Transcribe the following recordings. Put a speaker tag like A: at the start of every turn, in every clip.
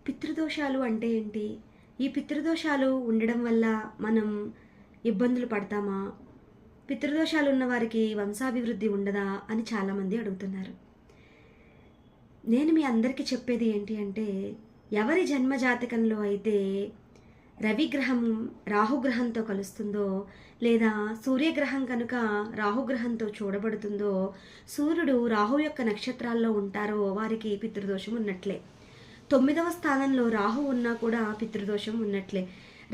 A: పితృదోషాలు అంటే ఏంటి? ఈ పితృదోషాలు ఉండడం వల్ల మనం ఇబ్బందులు పడతామా? పితృదోషాలు ఉన్న వారికి వంశాభివృద్ధి ఉండదా అని చాలామంది అడుగుతున్నారు. నేను మీ అందరికీ చెప్పేది ఏంటి అంటే, ఎవరి జన్మ జాతకంలో అయితే రవిగ్రహం రాహుగ్రహంతో కలుస్తుందో, లేదా సూర్యగ్రహం కనుక రాహుగ్రహంతో చూడబడుతుందో, సూర్యుడు రాహు యొక్క నక్షత్రాల్లో ఉంటారో వారికి పితృదోషం ఉన్నట్లే. 9వ స్థానంలో రాహు ఉన్నా కూడా పితృదోషం ఉన్నట్లే.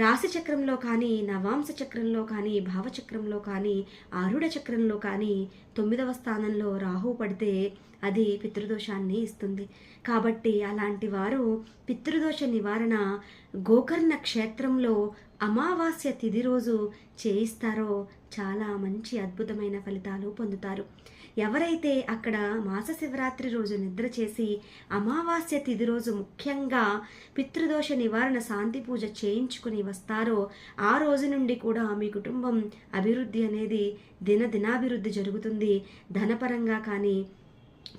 A: రాశి చక్రంలో కానీ, నవాంశ చక్రంలో కానీ, భావచక్రంలో కానీ, ఆరుఢ చక్రంలో కానీ 9వ స్థానంలో రాహు పడితే అది పితృదోషాన్ని ఇస్తుంది. కాబట్టి అలాంటి వారు పితృదోష నివారణ గోకర్ణ క్షేత్రంలో అమావాస్య తిథి రోజు చేయిస్తారో చాలా మంచి అద్భుతమైన ఫలితాలు పొందుతారు. ఎవరైతే అక్కడ మాస శివరాత్రి రోజు నిద్ర చేసి అమావాస్య తిథి రోజు ముఖ్యంగా పితృదోష నివారణ శాంతి పూజ చేయించుకుని వస్తారో ఆ రోజు నుండి కూడా మీ కుటుంబం అభివృద్ధి అనేది దినాభివృద్ధి జరుగుతుంది. ధనపరంగా కానీ,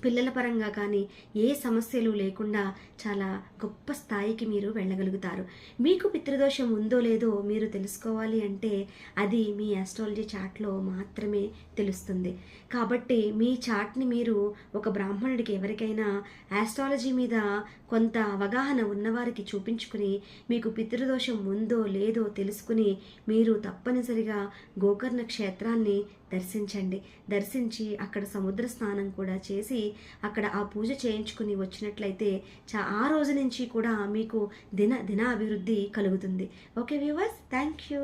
A: పిల్లల పరంగా కానీ ఏ సమస్యలు లేకుండా చాలా గొప్ప స్థాయికి మీరు వెళ్ళగలుగుతారు. మీకు పితృదోషం ఉందో లేదో మీరు తెలుసుకోవాలి అంటే అది మీ ఆస్ట్రాలజీ చార్ట్లో మాత్రమే తెలుస్తుంది. కాబట్టి మీ చార్ట్ని మీరు ఒక బ్రాహ్మణుడికి ఎవరికైనా ఆస్ట్రాలజీ మీద కొంత అవగాహన ఉన్నవారికి చూపించుకుని మీకు పితృదోషం ఉందో లేదో తెలుసుకుని మీరు తప్పనిసరిగా గోకర్ణ క్షేత్రాన్ని దర్శించి అక్కడ సముద్ర స్నానం కూడా చేసి అక్కడ ఆ పూజ చేయించుకుని వచ్చినట్లయితే ఆ రోజు నుంచి కూడా మీకు దిన అభివృద్ధి కలుగుతుంది. Okay viewers, thank you.